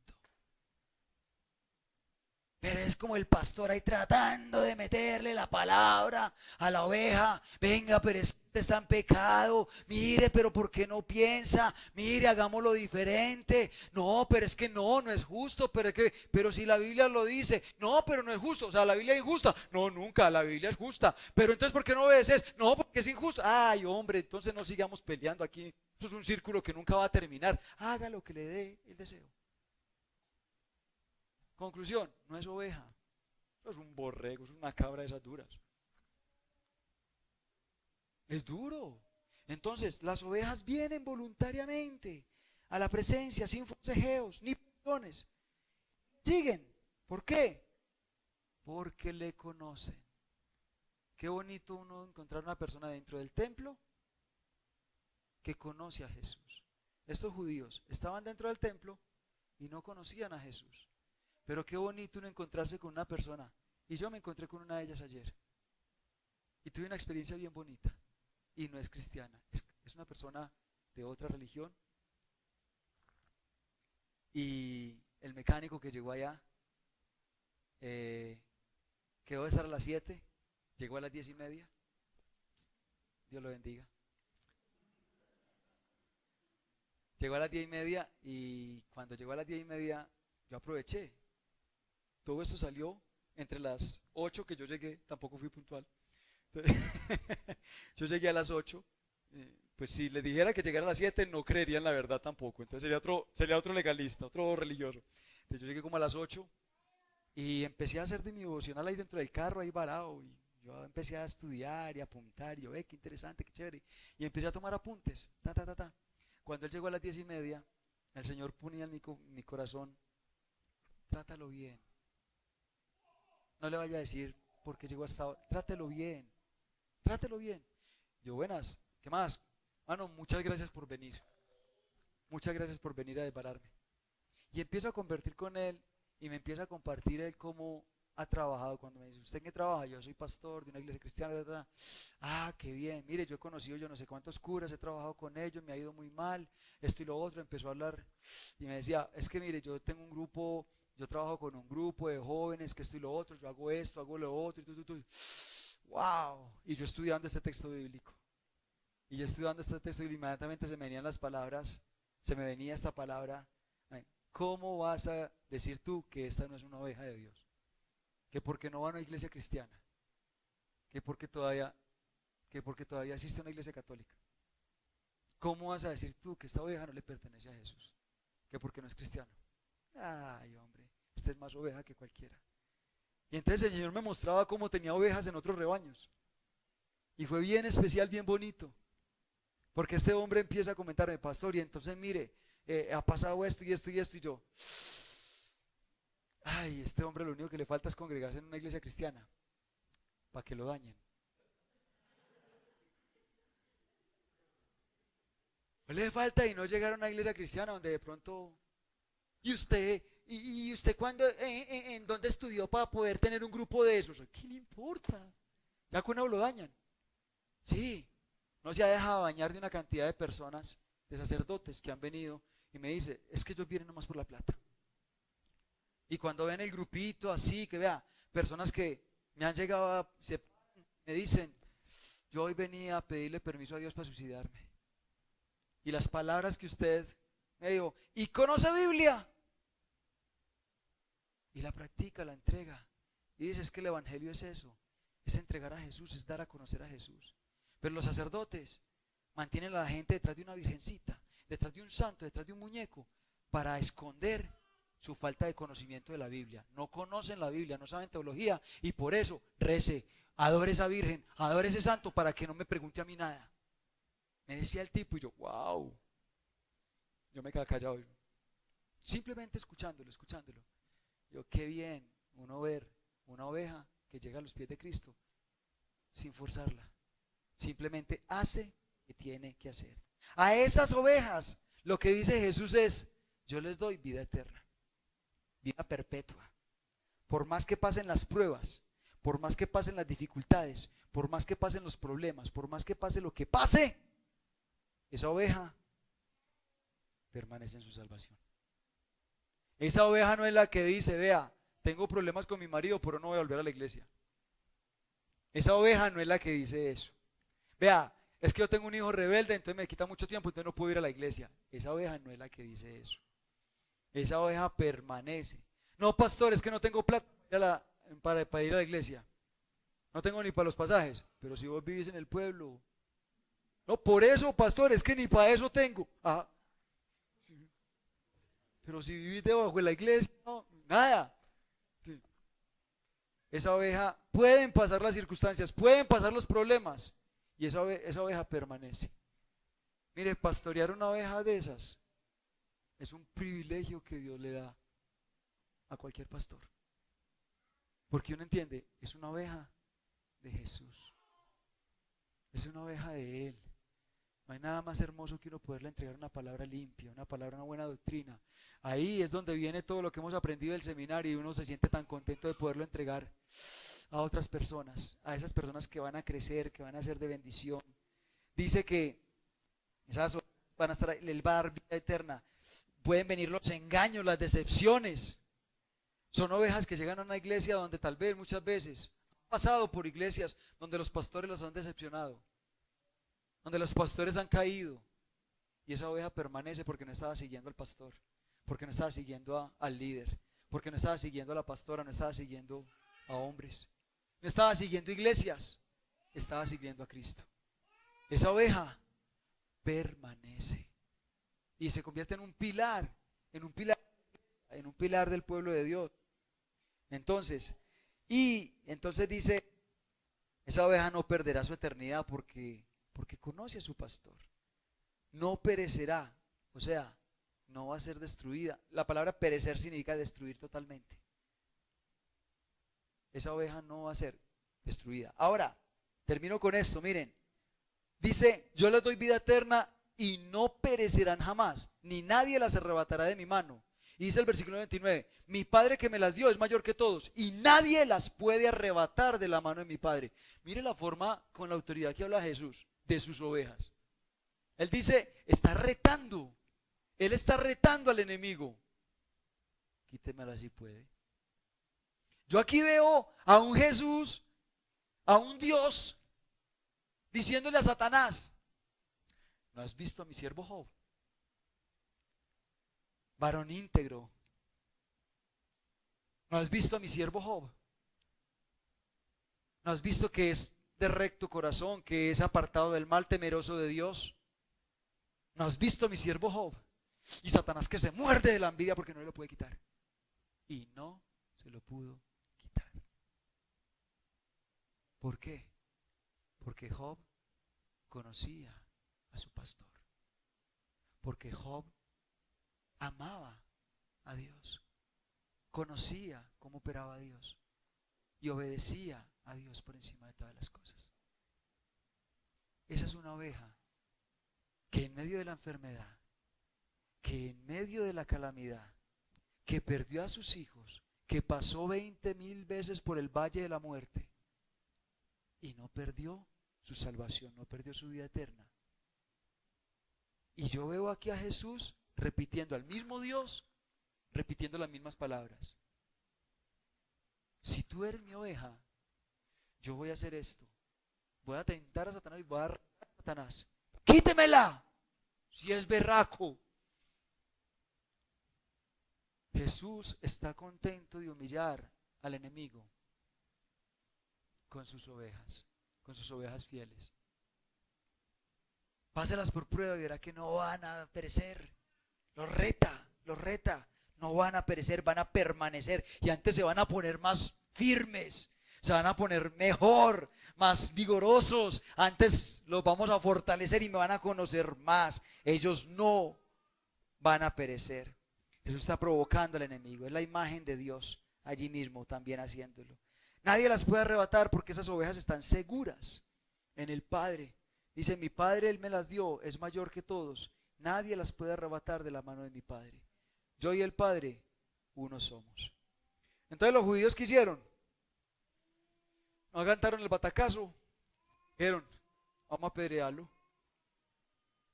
Pero es como el pastor ahí tratando de meterle la palabra a la oveja. Venga, pero está en pecado. Mire, pero ¿por qué no piensa? Mire, hagámoslo diferente. No, pero es que no es justo. Pero si la Biblia lo dice. No, pero no es justo. O sea, la Biblia es injusta. No, nunca, la Biblia es justa. Pero entonces, ¿por qué no obedeces? No, porque es injusto. Ay, hombre, entonces no sigamos peleando aquí. Eso es un círculo que nunca va a terminar. Haga lo que le dé el deseo. Conclusión, no es oveja, no es un borrego, es una cabra de esas duras. Es duro. Entonces, las ovejas vienen voluntariamente a la presencia, sin forcejeos ni presiones. Siguen. ¿Por qué? Porque le conocen. Qué bonito uno encontrar una persona dentro del templo que conoce a Jesús. Estos judíos estaban dentro del templo y no conocían a Jesús. Pero qué bonito uno encontrarse con una persona. Y yo me encontré con una de ellas ayer. Y tuve una experiencia bien bonita. Y no es cristiana. Es una persona de otra religión. Y el mecánico que llegó allá quedó de estar a las 7. Llegó a las 10:30. Dios lo bendiga. Llegó a las 10:30 y cuando llegó a las 10:30 yo aproveché. Todo esto salió entre las 8 que yo llegué, tampoco fui puntual. Entonces, yo llegué a las 8, pues si le dijera que llegara a las 7 no creerían la verdad tampoco, entonces sería otro legalista, otro religioso. Entonces yo llegué como a las 8 y empecé a hacer de mi devocional ahí dentro del carro, ahí varado, y Yo empecé a estudiar y a apuntar, y yo, qué interesante, qué chévere. Y empecé a tomar apuntes, ta, ta, ta, ta. Cuando él llegó a las 10:30, el Señor ponía en mi corazón, trátalo bien. No le vaya a decir por qué llegó hasta ahora, trátelo bien, trátelo bien. Yo, buenas, ¿qué más? Mano, muchas gracias por venir. Muchas gracias por venir a desbararme. Y empiezo a convertir con él y me empieza a compartir él cómo ha trabajado. Cuando me dice, ¿usted en qué trabaja? Yo soy pastor de una iglesia cristiana. Ta, ta, ta. Ah, qué bien. Mire, yo he conocido yo no sé cuántos curas, he trabajado con ellos, me ha ido muy mal, esto y lo otro. Empezó a hablar y me decía, es que mire, yo tengo un grupo, yo trabajo con un grupo de jóvenes, que esto y lo otro, yo hago esto, hago lo otro, y tú. Wow. Y yo estudiando este texto bíblico. Y yo estudiando este texto y inmediatamente se me venían las palabras, se me venía esta palabra. ¿Cómo vas a decir tú que esta no es una oveja de Dios? Que porque no va a una iglesia cristiana, que porque todavía existe una iglesia católica. ¿Cómo vas a decir tú que esta oveja no le pertenece a Jesús? Que porque no es cristiano. Ay, hombre, esta es más oveja que cualquiera. Y entonces el Señor me mostraba cómo tenía ovejas en otros rebaños. Y fue bien especial, bien bonito. Porque este hombre empieza a comentarme, pastor, y entonces mire, ha pasado esto y esto y esto, y yo, ay, este hombre lo único que le falta es congregarse en una iglesia cristiana, para que lo dañen. ¿Qué le falta y no llegar a una iglesia cristiana donde de pronto, y usted cuándo, en dónde estudió para poder tener un grupo de esos? ¿Qué le importa? Ya con uno lo dañan. Sí. No se ha dejado bañar de una cantidad de personas, de sacerdotes que han venido y me dice, es que ellos vienen nomás por la plata. Y cuando ven el grupito así, que vea, personas que me han llegado me dicen, yo hoy venía a pedirle permiso a Dios para suicidarme. Y las palabras que usted me dijo, ¿y conoce Biblia? Y la practica, la entrega. Y dice, es que el evangelio es eso, es entregar a Jesús, es dar a conocer a Jesús. Pero los sacerdotes mantienen a la gente detrás de una virgencita, detrás de un santo, detrás de un muñeco, para esconder su falta de conocimiento de la Biblia. No conocen la Biblia, no saben teología, y por eso rece, adore esa virgen, adore ese santo, para que no me pregunte a mí nada. Me decía el tipo y yo, wow. Yo me quedé callado, simplemente escuchándolo. Yo, qué bien uno ver una oveja que llega a los pies de Cristo sin forzarla. Simplemente hace lo que tiene que hacer. A esas ovejas lo que dice Jesús es, yo les doy vida eterna, vida perpetua. Por más que pasen las pruebas, por más que pasen las dificultades, por más que pasen los problemas, por más que pase lo que pase, esa oveja permanece en su salvación. Esa oveja no es la que dice, vea, tengo problemas con mi marido, pero no voy a volver a la iglesia. Esa oveja no es la que dice eso. Vea, es que yo tengo un hijo rebelde, entonces me quita mucho tiempo, entonces no puedo ir a la iglesia. Esa oveja no es la que dice eso. Esa oveja permanece. No, pastor, es que no tengo plata para ir a la iglesia. No tengo ni para los pasajes. Pero si vos vivís en el pueblo. No, por eso, pastor, es que ni para eso tengo. Ah. Sí. Pero si vivís debajo de la iglesia, no, nada. Sí. Esa oveja, pueden pasar las circunstancias, pueden pasar los problemas. Y esa oveja permanece. Mire, pastorear una oveja de esas es un privilegio que Dios le da a cualquier pastor. Porque uno entiende, es una oveja de Jesús. Es una oveja de Él. No hay nada más hermoso que uno poderle entregar una palabra limpia, una palabra, una buena doctrina. Ahí es donde viene todo lo que hemos aprendido del seminario y uno se siente tan contento de poderlo entregar a otras personas, a esas personas que van a crecer, que van a ser de bendición. Dice que esas van a estar, Él va a dar vida eterna. Pueden venir los engaños, las decepciones. Son ovejas que llegan a una iglesia donde tal vez muchas veces han pasado por iglesias donde los pastores los han decepcionado, donde los pastores han caído, y esa oveja permanece porque no estaba siguiendo al pastor, porque no estaba siguiendo al líder, porque no estaba siguiendo a la pastora, no estaba siguiendo a hombres, no estaba siguiendo iglesias, estaba siguiendo a Cristo. Esa oveja permanece y se convierte en un pilar del pueblo de Dios. Entonces dice, Esa oveja no perderá su eternidad porque conoce a su pastor. No perecerá, o sea, no va a ser destruida. La palabra perecer significa destruir totalmente. Esa oveja no va a ser destruida. Ahora, termino con esto, miren. Dice, yo les doy vida eterna y no perecerán jamás, ni nadie las arrebatará de mi mano. Y dice el versículo 29, mi Padre que me las dio es mayor que todos y nadie las puede arrebatar de la mano de mi Padre. Mire la forma con la autoridad que habla Jesús de sus ovejas. Él dice, está retando, él está retando al enemigo. Quítemela si puede. Yo aquí veo a un Jesús, a un Dios, diciéndole a Satanás, ¿no has visto a mi siervo Job? Varón íntegro. ¿No has visto a mi siervo Job? ¿No has visto que es de recto corazón, que es apartado del mal, temeroso de Dios? ¿No has visto a mi siervo Job? Y Satanás que se muerde de la envidia porque no le lo puede quitar. Y no se lo pudo quitar. ¿Por qué? Porque Job conocía a su pastor. Porque Job amaba a Dios, conocía cómo operaba Dios y obedecía a Dios por encima de todas las cosas. Esa es una oveja que en medio de la enfermedad, que en medio de la calamidad, que perdió a sus hijos, que pasó 20,000 veces por el valle de la muerte y no perdió su salvación, no perdió su vida eterna. Y yo veo aquí a Jesús repitiendo al mismo Dios, repitiendo las mismas palabras. Si tú eres mi oveja, yo voy a hacer esto. Voy a tentar a Satanás y voy a dar a Satanás. Quítemela, si es berraco. Jesús está contento de humillar al enemigo con sus ovejas fieles. Páselas por prueba y verá que no van a perecer. Los reta, no van a perecer, van a permanecer y antes se van a poner más firmes, se van a poner mejor, más vigorosos, antes los vamos a fortalecer y me van a conocer más, ellos no van a perecer. Jesús está provocando al enemigo, es la imagen de Dios allí mismo también haciéndolo. Nadie las puede arrebatar porque esas ovejas están seguras en el Padre. Dice, mi Padre, Él me las dio, es mayor que todos. Nadie las puede arrebatar de la mano de mi Padre. Yo y el Padre, uno somos. Entonces los judíos, ¿qué hicieron? No aguantaron el batacazo. Dijeron, vamos a apedrearlo.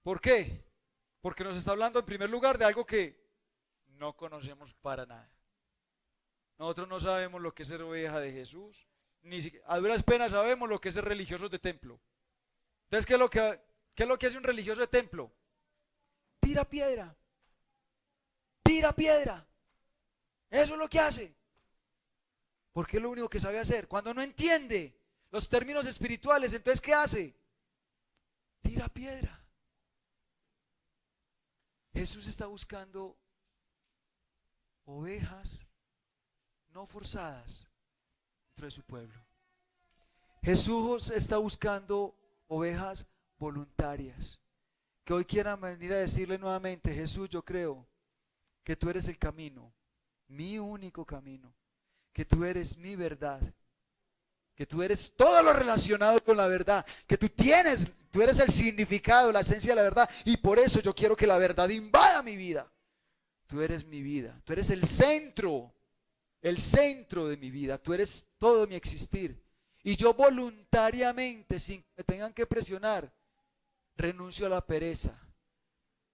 ¿Por qué? Porque nos está hablando en primer lugar de algo que no conocemos para nada. Nosotros no sabemos lo que es ser oveja de Jesús. Ni siquiera, a duras penas sabemos lo que es ser religiosos de templo. Entonces, ¿qué es lo que hace un religioso de templo? Tira piedra. Tira piedra. Eso es lo que hace. Porque es lo único que sabe hacer. Cuando no entiende los términos espirituales, entonces ¿qué hace? Tira piedra. Jesús está buscando ovejas no forzadas dentro de su pueblo. Jesús está buscando ovejas voluntarias, que hoy quieran venir a decirle nuevamente, Jesús, yo creo que tú eres el camino, mi único camino, que tú eres mi verdad, que tú eres todo lo relacionado con la verdad, que tú eres el significado, la esencia de la verdad, y por eso yo quiero que la verdad invada mi vida. Tú eres mi vida, tú eres el centro de mi vida, tú eres todo mi existir. Y yo voluntariamente, sin que me tengan que presionar, renuncio a la pereza.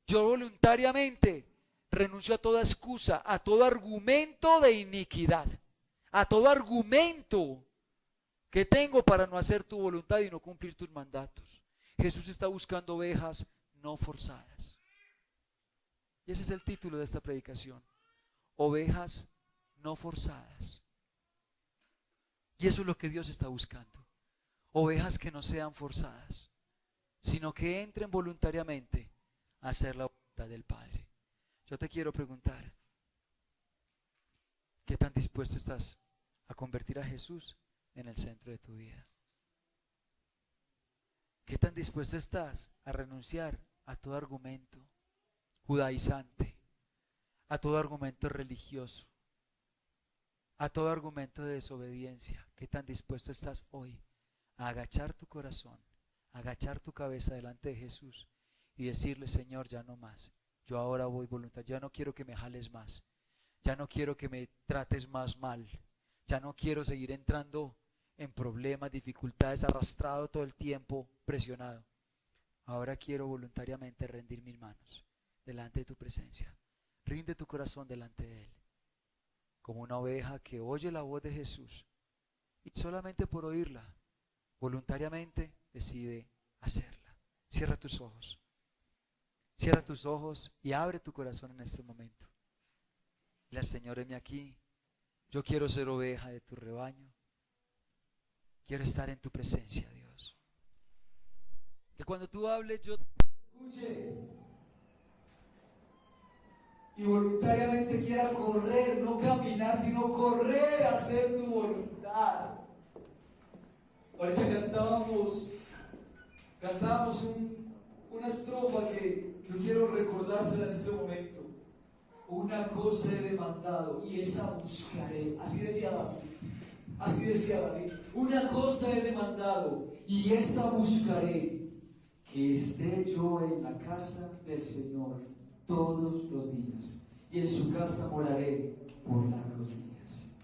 Yo voluntariamente renuncio a toda excusa, a todo argumento de iniquidad, a todo argumento que tengo para no hacer tu voluntad y no cumplir tus mandatos. Jesús está buscando ovejas no forzadas. Y ese es el título de esta predicación. Ovejas no forzadas. Y eso es lo que Dios está buscando. Ovejas que no sean forzadas, sino que entren voluntariamente a hacer la voluntad del Padre. Yo te quiero preguntar, ¿qué tan dispuesto estás a convertir a Jesús en el centro de tu vida? ¿Qué tan dispuesto estás a renunciar a todo argumento judaizante, a todo argumento religioso, a todo argumento de desobediencia? ¿Qué tan dispuesto estás hoy a agachar tu corazón, a agachar tu cabeza delante de Jesús y decirle: Señor, ya no más, yo ahora voy voluntario, ya no quiero que me jales más, ya no quiero que me trates más mal, ya no quiero seguir entrando en problemas, dificultades, arrastrado todo el tiempo, presionado. Ahora quiero voluntariamente rendir mis manos delante de tu presencia. Rinde tu corazón delante de Él, como una oveja que oye la voz de Jesús y solamente por oírla, voluntariamente decide hacerla. Cierra tus ojos. Cierra tus ojos y abre tu corazón en este momento. Dile al Señor: heme aquí. Yo quiero ser oveja de tu rebaño. Quiero estar en tu presencia, Dios. Que cuando tú hables yo te escuche y voluntariamente quiera correr, no caminar, sino correr a hacer tu voluntad. Ahorita cantábamos una estrofa que yo quiero recordársela en este momento. Una cosa he demandado y esa buscaré. Así decía David. Así decía David. Una cosa he demandado y esa buscaré, que esté yo en la casa del Señor todos los días, y en su casa moraré por largos días.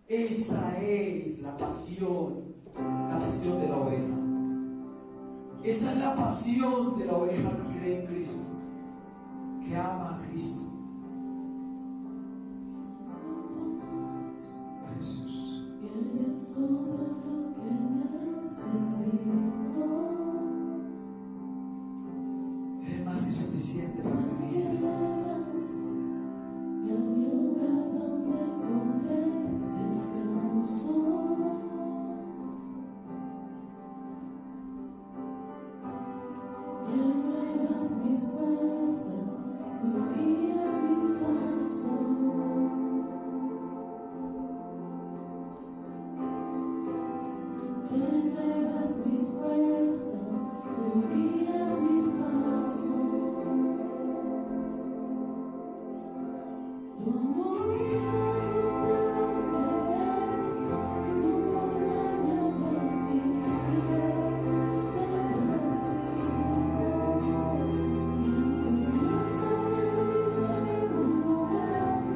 Esa es la pasión de la oveja. Esa es la pasión de la oveja que cree en Cristo, que ama a Cristo. Jesús. Eres todo lo que necesito. Eres más que suficiente para mi vida. Y un lugar donde encontré descanso. Renuevas mis fuerzas, tú guías mis pasos. Renuevas mis fuerzas, tú guías mis pasos. Tu amor inagotable es, tu poder me persigue, te persigo. Y en tu mesa me diste un lugar.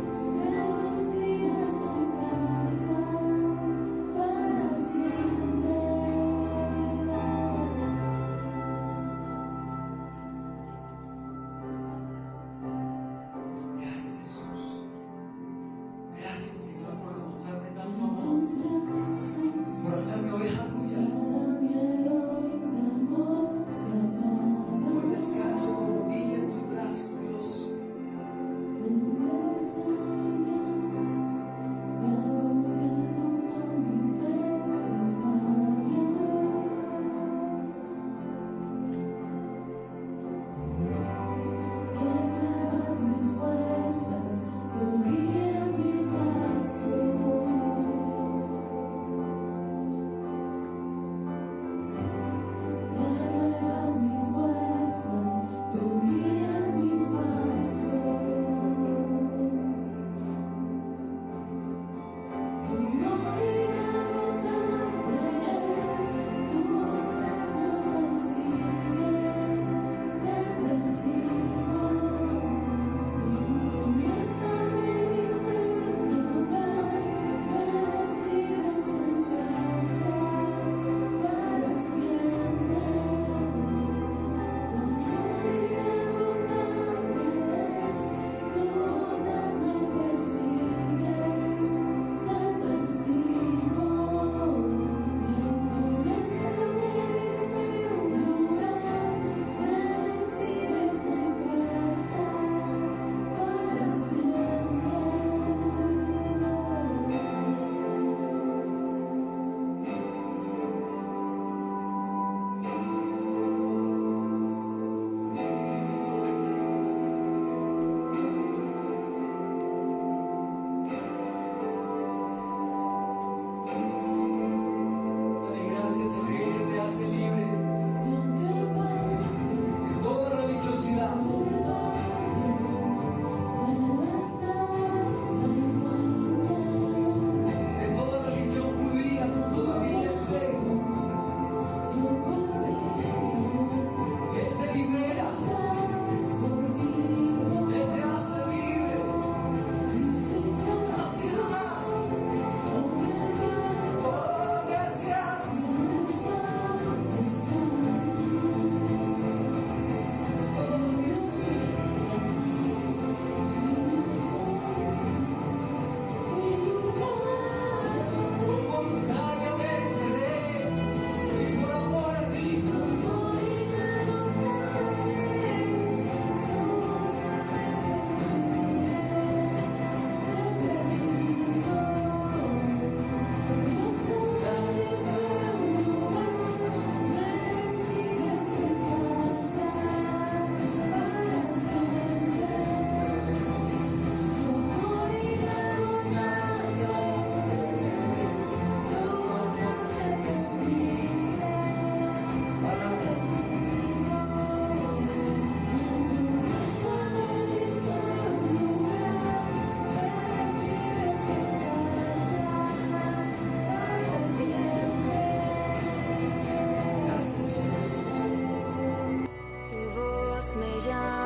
llama